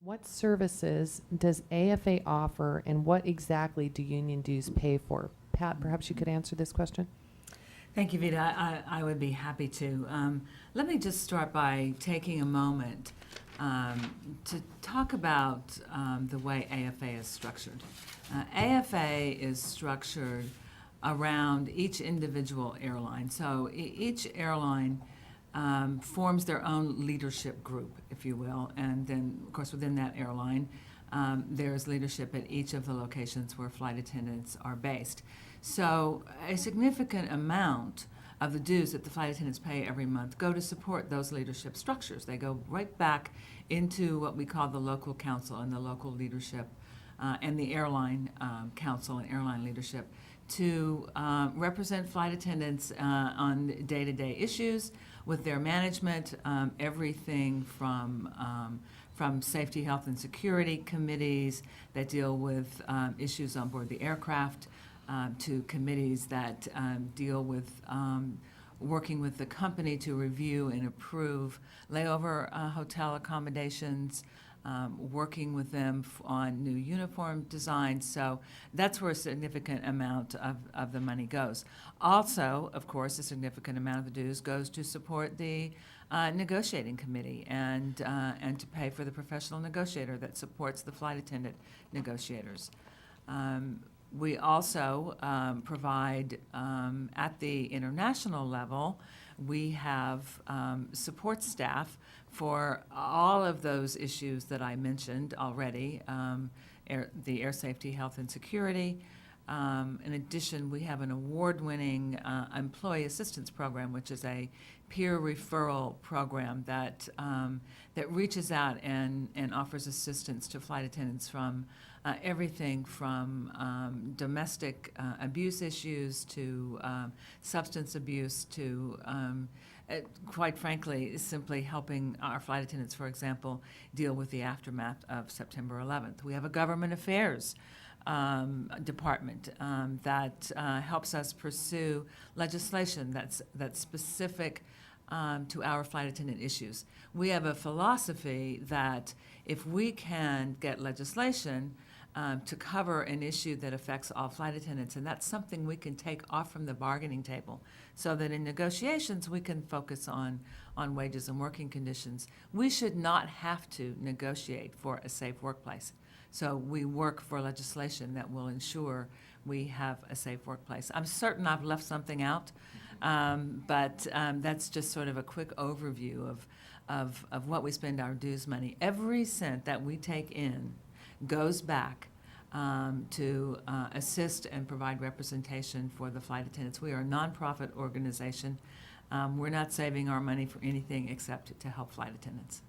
What services does AFA offer, and what exactly do union dues pay for? Pat, perhaps you could answer this question. Thank you, Vita. I would be happy to. Let me just start by taking a moment to talk about the way AFA is structured. AFA is structured around each individual airline. So each airline forms their own leadership group, if you will, and then, of course, within that airline, there's leadership at each of the locations where flight attendants are based. So a significant amount of the dues that the flight attendants pay every month go to support those leadership structures. They go right back into what we call the local council and the local leadership and the airline council and airline leadership to represent flight attendants on day-to-day issues with their management, everything from safety, health, and security committees that deal with issues on board the aircraft, to committees that deal with working with the company to review and approve layover hotel accommodations, working with them on new uniform designs. So that's where a significant amount of the money goes. Also, of course, a significant amount of the dues goes to support the negotiating committee and to pay for the professional negotiator that supports the flight attendant negotiators. We also provide, at the international level, we have support staff for all of those issues that I mentioned already, the air safety, health, and security. In addition, we have an award-winning employee assistance program, which is a peer referral program that reaches out and offers assistance to flight attendants from everything from domestic abuse issues to substance abuse to, quite frankly, simply helping our flight attendants, for example, deal with the aftermath of September 11th. We have a government affairs department that helps us pursue legislation that's specific to our flight attendant issues. We have a philosophy that if we can get legislation to cover an issue that affects all flight attendants, and that's something we can take off from the bargaining table so that in negotiations we can focus on wages and working conditions. We should not have to negotiate for a safe workplace. So we work for legislation that will ensure we have a safe workplace. I'm certain I've left something out, but that's just sort of a quick overview of what we spend our dues money. Every cent that we take in goes back to assist and provide representation for the flight attendants. We are a nonprofit organization. We're not saving our money for anything except to help flight attendants.